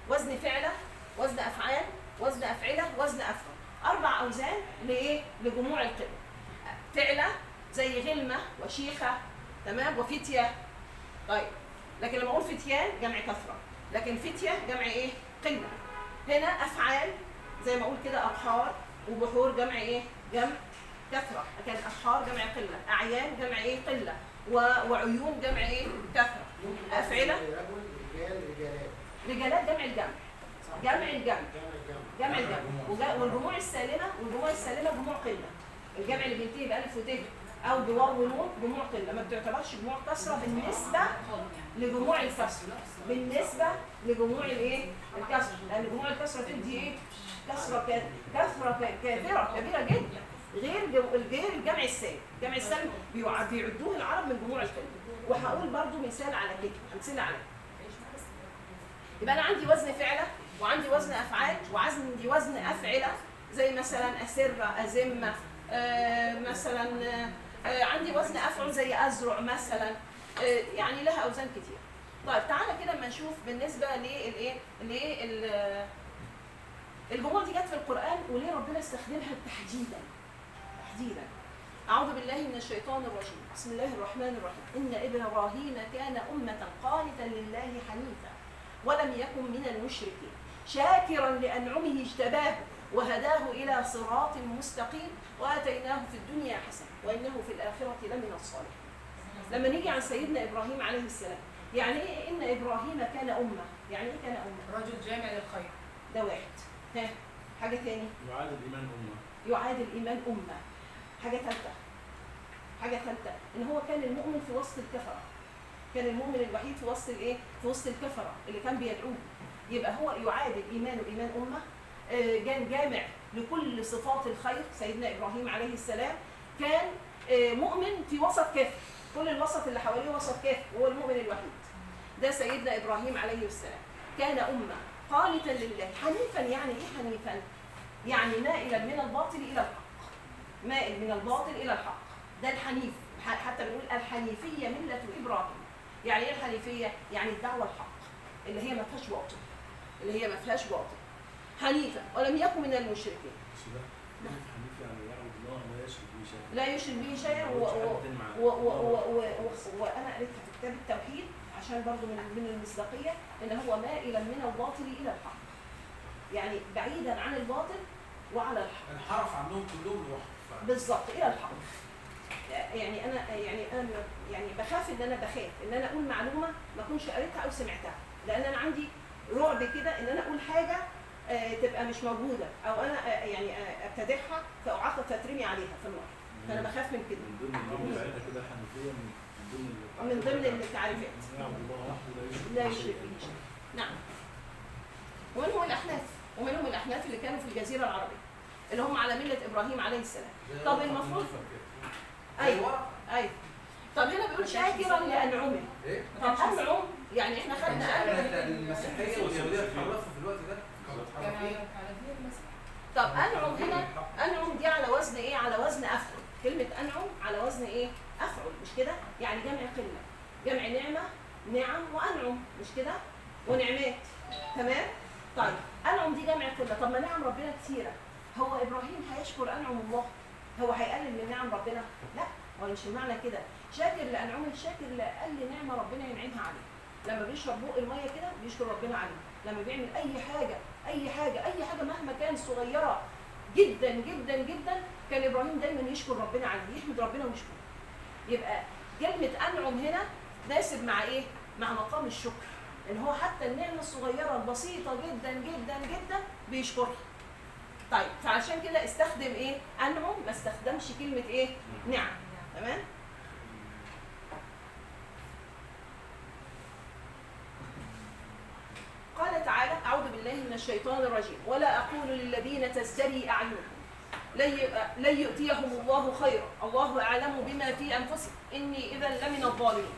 وزن فعله، وزن افعال، وزن افعله، وزن افعل. 4 اوزان لايه؟ لجموع القله. فعله زي غلمه وشيخه، تمام، وفتيه. طيب لكن لما اقول فتيان جمع كثره، لكن فتيه جمع ايه؟ قله. هنا افعال زي ما اقول كده ابحار وبحور، جمع ايه؟ جمع كثره. لكن ابحار جمع قله، اعيان جمع ايه؟ قله، وعيون جمع ايه؟ كثره. افعله رجالات جمع الجمع، جمع الجمع. والجموع السالمه جموع قله. الجمع اللي بينتهي بألف وت او بواو ونون جموع قله، ما بتعتبرش جموع كسره بالنسبه لجموع الكسر، بالنسبه لجموع الايه؟ الكسر، لان جموع الكسره تدي ايه؟ كثره كثيره كبيره جدا، غير الجمع السالم. الجمع السالم بيعدوه العرب من جموع القله. وهقول برضو مثال على كده، امثله على كده. يبقى انا عندي وزن فعله، وعندي وزن افعال، وعندي وزن افعله، زي مثلا اسره، ازمه، مثلا عندي وزن افعل زي ازرع مثلا، يعني لها اوزان كتير. طيب تعالى كده اما نشوف بالنسبه للايه الجموع دي جت في القران وليه ربنا استخدمها تحديدا. اعوذ بالله من الشيطان الرجيم. بسم الله الرحمن الرحيم. ان ابراهيم كان امه قانتا لله حنيفا ولم يكن من المشركين شاكرا لانعمه اجتباه وهداه الى صراط مستقيم واتيناه في الدنيا حسنه وانه في الاخره لمن الصالحين. لما نيجي عن سيدنا ابراهيم عليه السلام، يعني ايه ان ابراهيم كان امه؟ يعني ايه كان امه؟ رجل جامع للخير. ده واحد. ها حاجه ثاني، يعاد الايمان امه. يعاد الايمان امه. حاجه ثالثه، حاجه ثالثه ان هو كان المؤمن في وسط الكفره، كان المؤمن الوحيد في وسط الايه؟ في وسط الكفره اللي كان بيدعوه. يبقى هو يعادل ايمانه ايمان امه، كان جامع لكل صفات الخير. سيدنا ابراهيم عليه السلام كان مؤمن في وسط كافر، كل الوسط اللي حواليه وسط كافر وهو المؤمن الوحيد. ده سيدنا ابراهيم عليه السلام كان امه قانتا لله حنيفا. يعني ايه حنيفا؟ يعني مائلا من الباطل الى الحق، مائل من الباطل الى الحق، ده الحنيف. حتى بنقول الحنيفيه مله ابراهيم. يعني ايه الحنيفيه؟ يعني الدعوه الحق اللي هي ما فيهاش باطل، اللي هي ما فيهاش باطل. حنيفا ولم يكن من المشركين. حنيف يعني يعبد الله لا يشرك به شيئا. لا يشرك به شيئا. وانا قريتها في كتاب التوحيد عشان برضو من المصداقيه ان هو مائلا من الباطل الى الحق، يعني بعيدا عن الباطل وعلى الحق. انحرف عنهم كلهم لوحده. بالظبط الى الحق. يعني انا يعني بخاف ان انا اقول معلومه ما اكونش قريتها او سمعتها، لان انا عندي رعب كده ان انا اقول حاجه تبقى مش موجوده، او انا يعني ابتدعها فاعاقب فترمي عليها في النار، فانا بخاف من كده. من ضمن العيله كده الحنيفيه من ضمن التعريفات يعبد الله وحده لا يشرك به شيئا. نعم. ومنهم الاحناف، ومنهم الاحناف اللي كانوا في الجزيره العربيه اللي هم على مله ابراهيم عليه السلام. طب المفروض ايوه طب هنا بيقول شاكرا لانعمه. ايه؟ طب انعم يعني احنا خدنا انعم. المسيحيه واليهوديه اتحرفوا في الوقت ده. طب انعم هنا، انعم دي على وزن ايه؟ على وزن افعل. كلمه انعم على وزن ايه؟ افعل، مش كده؟ يعني جمع قله، جمع نعمه، نعم وانعم، مش كده؟ ونعمات. تمام؟ طيب انعم دي جمع قله. طب ما نعم ربنا كثيره، هو ابراهيم هيشكر انعم الله؟ هو هيقلل من نعم ربنا؟ لا، هو مش المعنى كده. شاكر لانعمه، شاكر لاقل نعمه ربنا ينعمها عليه. لما بيشرب بق الميه كده بيشكر ربنا عليه، لما بيعمل اي حاجه مهما كان صغيره جدا جدا جدا كان ابراهيم دايما يشكر ربنا عليه، يحمد ربنا ويشكره. يبقى كلمه انعم هنا ناسب مع ايه؟ مع مقام الشكر، ان هو حتى النعمه الصغيره البسيطه جدا جدا جدا بيشكرها. طيب فعشان كده استخدم ايه؟ انعم، ما استخدمش كلمه ايه؟ نعم. تمام؟ قال تعالى: أعوذ بالله من الشيطان الرجيم، ولا أقول للذين تزدري أعينهم لن يؤتيهم الله خيرا، الله أعلم بما في أنفسهم إني إذا لمن الظالمين.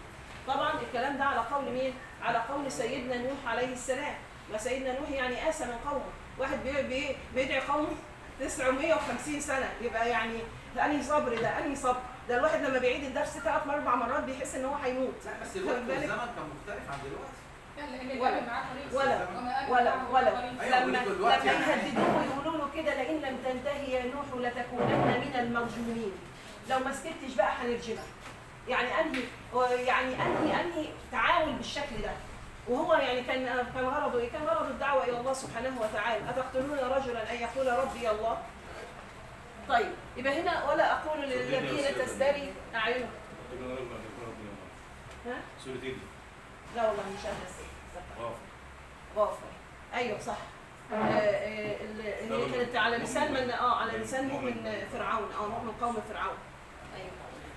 طبعا الكلام ده على قول مين؟ على قول سيدنا نوح عليه السلام. وسيدنا نوح يعني آسى من قومه، واحد بيدعي قومه 950 سنة، يبقى يعني أنهي صبر ده؟ أنهي صبر؟ ده الواحد لما بيعيد الدرس 3 4 مرات بيحس إن هو هيموت. لا بس الوقت والزمن كان مختلف عن دلوقتي. ولا لما يهددوه يقولوا له كده: لئن لم تنتهي يا نوح لتكونن من المرجومين، لو ما سكتش بقى هنرجمك. يعني انهي تعامل بالشكل ده. وهو يعني كان غرضه ايه؟ كان غرضه الدعوه الى الله سبحانه وتعالى. اتقتلون رجلا ان يقول ربي الله؟ طيب يبقى هنا ولا اقول للذين تزدري اعينهم. ها؟ لا والله مش قادره. غافر. ايوه صح. اللي كانت على لسان على لسان مؤمن فرعون، مؤمن قوم فرعون. ايوه.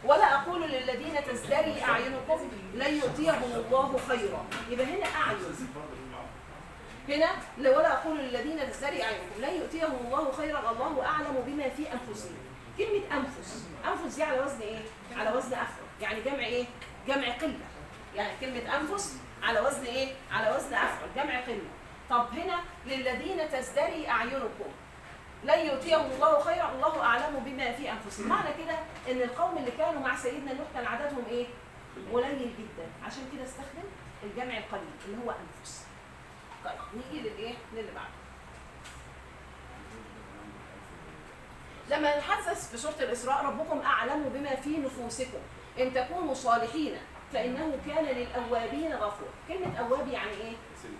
ولا اقول للذين تزدري اعينكم لن يؤتيهم الله خيرا. يبقى هنا اعين، هنا ولا اقول للذين تزدري اعينكم لن يؤتيهم الله خيرا، الله اعلم بما في انفسهم. كلمه انفس دي على وزن ايه؟ على وزن افعل، يعني جمع ايه؟ جمع قله. يعني كلمه انفس على وزن ايه؟ على وزن افعل، جمع قله. طب هنا للذين تزدري اعينكم لن يؤتيهم الله خيرا، الله اعلم بما في انفسهم. معنى كده ان القوم اللي كانوا مع سيدنا نوح كان عددهم ايه؟ قليل جدا، عشان كده استخدم الجمع القليل اللي هو انفس. طيب نيجي للي بعده. لما نحدث في سوره الاسراء: ربكم اعلم بما في نفوسكم ان تكونوا صالحين فانه كان للاوابين غفور. كلمه اواب يعني ايه؟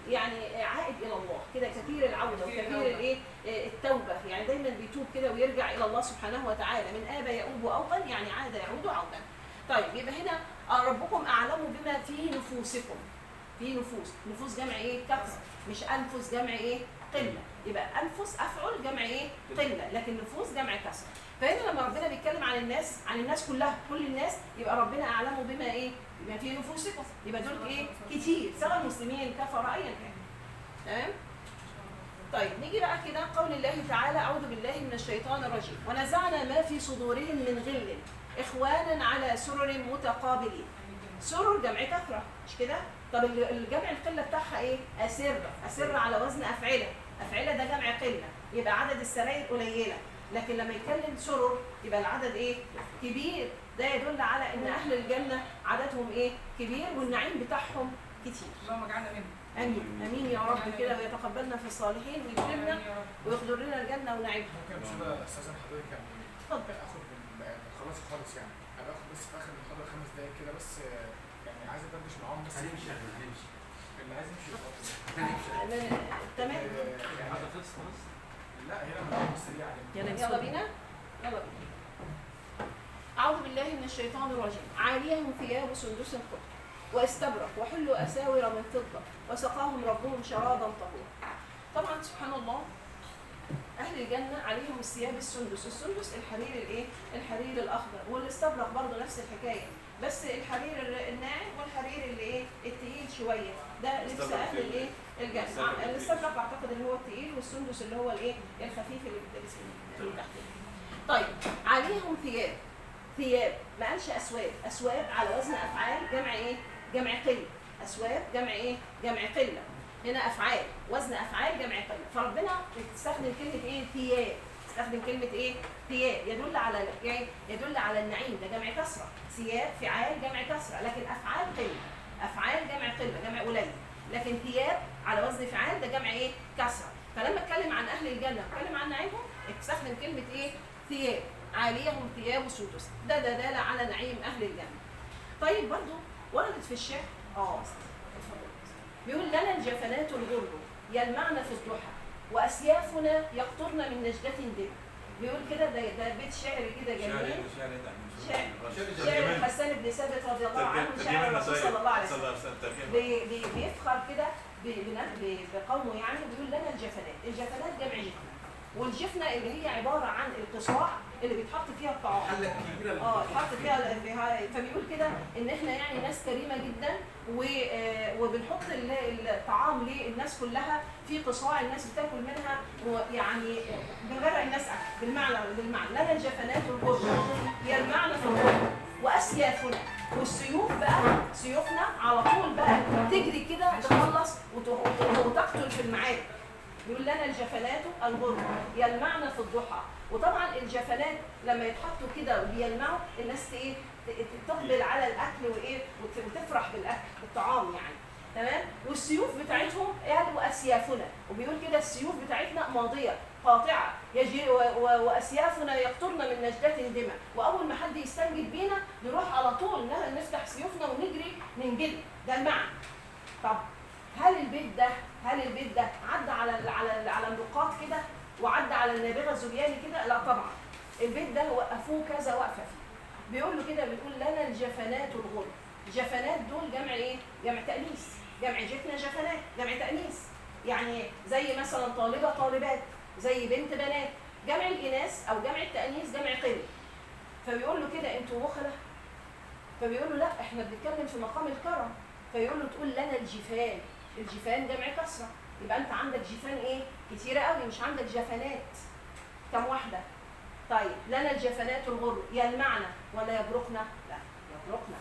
يعني عائد الى الله كده، كثير العوده وكثير التوبه، يعني دايما بيتوب كده ويرجع الى الله سبحانه وتعالى. من اب يؤوب اوبا، يعني عاد يعود عودا. طيب يبقى هنا ربكم اعلم بما في نفوسكم. في نفوس جمع ايه؟ كثره، مش انفس جمع ايه؟ قله. يبقى انفس افعل جمع ايه؟ قله، لكن نفوس جمع كثره. فهنا لما ربنا بيتكلم عن الناس كلها، كل الناس، يبقى ربنا اعلم بما ايه؟ بما في نفوسكم. يبقى دول ايه؟ كتير، سواء مسلمين كفر ايا كان. تمام؟ طيب نيجي بقى كده قول الله تعالى اعوذ بالله من الشيطان الرجيم ونزعنا ما في صدورهم من غل اخوانا على سرر متقابلين. سرر جمع كثره مش كده؟ طب الجمع القله بتاعها ايه؟ اسر على وزن افعله. افعله ده جمع قله، يبقى عدد السراير قليله، لكن لما يتكلم سرر يبقى العدد ايه؟ كبير. ده يدل على ان اهل الجنه عددهم ايه؟ كبير والنعيم بتاعهم كتير. اللهم اجعلنا منهم. امين امين يا رب كده، ويتقبلنا في الصالحين ويكرمنا ويخضر لنا الجنه ونعيمها. ممكن بس انا استاذن حضرتك يعني اتفضل. اخد خلاص خالص يعني ابقى اخد بس في اخر المحاضره 5 دقايق كده بس يعني عايز ادردش معاهم بس هنمشي اللي عايز يمشي يخلص. تمام. يعني هذا خلص خلاص؟ لا هنا من سريع يلا بينا. يلا بينا. اعوذ بالله من الشيطان الرجيم. عاليهم ثياب سندس خضر واستبرق وحلوا اساور من فضه وسقاهم ربهم شرابا طهورا. طبعا سبحان الله اهل الجنه عليهم الثياب السندس. السندس الحرير الايه؟ الحرير الاخضر، والاستبرق برضه نفس الحكايه، بس الحرير الناعم والحرير اللي ايه؟ التقيل شويه. ده لبس اهل الايه؟ الجنه. الاستبرق اعتقد اللي هو التقيل، والسندس اللي هو الايه؟ الخفيف اللي بتلبس من تحت. طيب عليهم ثياب ما قالش اسواب على وزن افعال جمع ايه؟ جمع قله. اسواب جمع ايه؟ جمع قله. هنا افعال وزن افعال جمع قله، فربنا استخدم كلمه ايه؟ ثياب. استخدم كلمه ايه؟ ثياب يدل على ايه؟ يدل على النعيم، ده جمع كسره. ثياب فعال جمع كسره، لكن افعال قله. افعال جمع قله، جمع قليل، لكن ثياب على وزن فعال ده جمع ايه؟ كسره. فلما اتكلم عن اهل الجنه اتكلم عن نعيمهم استخدم كلمه ايه؟ ثياب. عاليهم ثياب سندس، ده دلاله على نعيم اهل الجنه. طيب برضو وردت في الشعر بيقول لنا الجفنات الغر يلمعن في الضحى واسيافنا يقطرن من نجدة دم. بيقول كده، ده بيت شعر كده جميل. شعر حسان بن ثابت رضي الله عنه، شاعر الرسول صلى الله عليه وسلم. بيفخر كده بقومه يعني، بيقول لنا الجفنات جمع جفنه، والجفنه اللي هي عباره عن القصاع اللي بيتحط فيها الطعام. يتحط فيها فبيقول كده ان احنا يعني ناس كريمه جدا، وبنحط الطعام للناس كلها في قصاع الناس بتاكل منها، ويعني بنغرق الناس اكل بالمعنى. لنا الجفنات الغر يلمعن في الغر واسيافنا، والسيوف بقى سيوفنا على طول بقى تجري كده تخلص وتقتل في المعارك. يقول لنا الجفنات الغر يلمعن في الضحى. وطبعا الجفنات لما يتحطوا كده وبيلمعوا الناس ايه؟ تقبل على الاكل وايه؟ وتفرح بالاكل الطعام يعني. تمام؟ والسيوف بتاعتهم قالوا اسيافنا، وبيقول كده السيوف بتاعتنا ماضيه قاطعه يجري واسيافنا يقطرن من نجدة دمى. واول ما حد يستنجد بينا نروح على طول نفتح سيوفنا ونجري ننجد. ده المعنى. طب هل البيت ده عدى على النقاط كده وعدى على النابغه الزبياني كده؟ لا طبعا. البيت ده وقفوه كذا وقفه فيه. بيقول له كده، بيقول لنا الجفنات الغر. الجفنات دول جمع ايه؟ جمع تأنيث. جمع جفنه جفنات، جمع تأنيث. يعني زي مثلا طالبه طالبات، زي بنت بنات. جمع الاناث او جمع التأنيث جمع قله. فبيقول له كده انتوا بخله؟ فبيقول له لا احنا بنتكلم في مقام الكرم. فيقول له تقول لنا الجفان جمع كسره، يبقى انت عندك جفان ايه؟ كتيره قوي، مش عندك جفنات. كم واحده؟ طيب لنا الجفنات الغر يلمعن ولا يبرقنا؟ لا يبرقنا،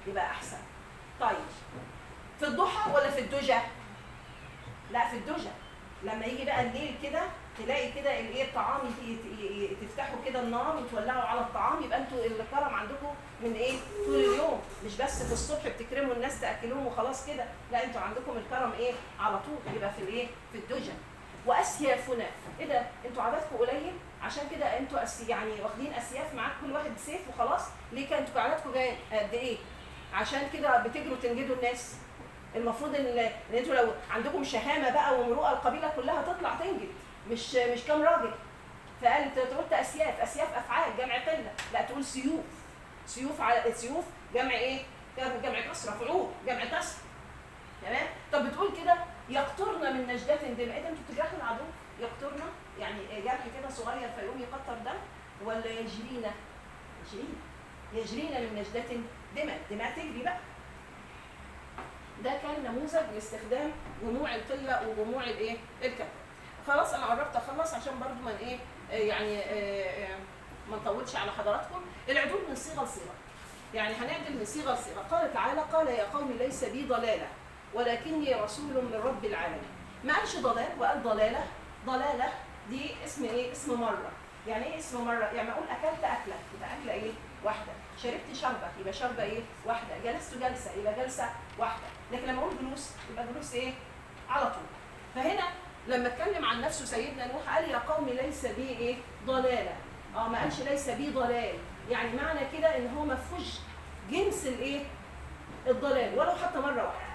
يبقى احسن. طيب في الضحى ولا في الدجى؟ لا في الدجى. لما يجي بقى الليل كده تلاقي كده الايه؟ الطعام تفتحوا كده النار وتولعوا على الطعام، يبقى انتوا الكرم عندكم من ايه؟ طول اليوم، مش بس في الصبح بتكرموا الناس تاكلوهم وخلاص كده، لا انتوا عندكم الكرم ايه؟ على طول. يبقى في الايه؟ في الدجى. واسيافنا، ايه ده؟ انتوا عددكم قليل عشان كده انتوا يعني واخدين اسياف معاك كل واحد سيف وخلاص؟ ليه كان انتوا عددكم قد ايه؟ عشان كده بتجروا تنجدوا الناس. المفروض ان انتوا لو عندكم شهامه بقى ومروءه القبيله كلها تطلع تنجد، مش كام راجل. فقال انت قلت اسياف افعال جمع قله، لا تقول سيوف. سيوف على سيوف جمع ايه؟ جمع كسر، فعول جمع كسر. تمام؟ طب بتقول كده يقطرن من نجدة دم، ايه ده انتوا بتجرحوا العدو؟ يقطرن يعني جرح كده صغير فيقوم يقطر دم، ولا يجرين؟ يجرين من نجدة دماء تجري بقى. ده كان نموذج لاستخدام جموع القله وجموع الايه؟ الكثره. خلاص انا قربت اخلص عشان برضو من ايه يعني ما نطولش على حضراتكم. العدول من صيغه لصيغه، يعني هنعدل من صيغه لصيغه. قال تعالى: قال يا قوم ليس بي ضلاله ولكني رسول من رب العالمين. ما قالش ضلال وقال ضلاله. ضلاله دي اسم ايه؟ اسم مره. يعني ايه اسم مره؟ يعني اقول اكلت اكله يبقى اكله ايه؟ واحده. شربت شربه يبقى شربه ايه؟ واحده. جلست جلسه يبقى جلسه واحده. لكن لما اقول جلوس يبقى جلوس ايه؟ على طول. فهنا لما اتكلم عن نفسه سيدنا نوح قال يا قوم ليس بي ايه؟ ضلاله. ما قالش ليس بي ضلال، يعني معنى كده ان هو ما فيهوش جنس الايه؟ الضلال ولو حتى مره واحده.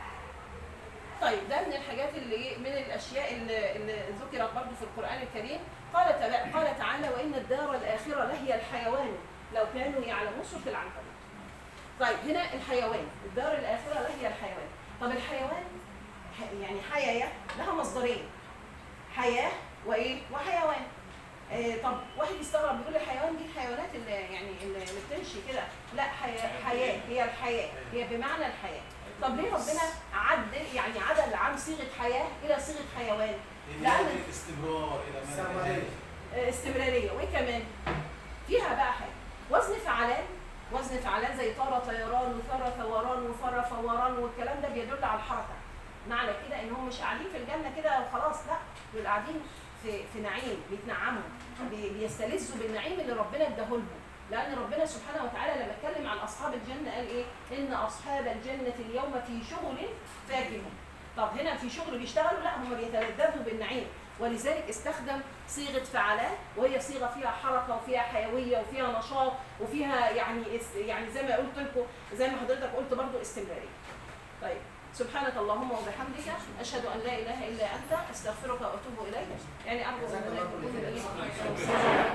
طيب ده من الحاجات اللي ايه؟ من الاشياء اللي ذكرت برضه في القران الكريم. قال تعالى: وان الدار الاخره لهي الحيوان لو كانوا يعلمون، سوره العنكبوت. طيب هنا الحيوان، الدار الاخره لهي الحيوان. طب الحيوان يعني حياه لها مصدرين، حياه وايه؟ وحيوان. طب واحد يستغرب يقول الحيوان دي الحيوانات اللي يعني اللي بتمشي كده، لا، حياه هي الحياه، هي بمعنى الحياه. طب ليه ربنا عدل عن صيغه حياه الى صيغه حيوان؟ لأن الاستمرار الى ما استمراريه. وايه كمان؟ فيها بقى حاجه وزن فعلان زي طار طيران وثار ثوران وفر فوران، والكلام ده بيدل على الحركه. معنى كده ان هم مش قاعدين في الجنه كده وخلاص، لا، دول قاعدين في نعيم، بيتنعموا، بيستلذوا بالنعيم اللي ربنا اداهولهم. لان ربنا سبحانه وتعالى لما اتكلم عن اصحاب الجنه قال ايه؟ ان اصحاب الجنه اليوم في شغل فاكهون. طب هنا في شغل بيشتغلوا؟ لا، هم بيتلذذوا بالنعيم. ولذلك استخدم صيغه فعلان، وهي صيغه فيها حركه وفيها حيويه وفيها نشاط وفيها يعني زي ما قلت لكم، زي ما حضرتك قلت برضو استمراريه. طيب سبحانك اللهم وبحمدك اشهد ان لا اله الا انت استغفرك واتوب اليك. يعني ارجو ان لا يكون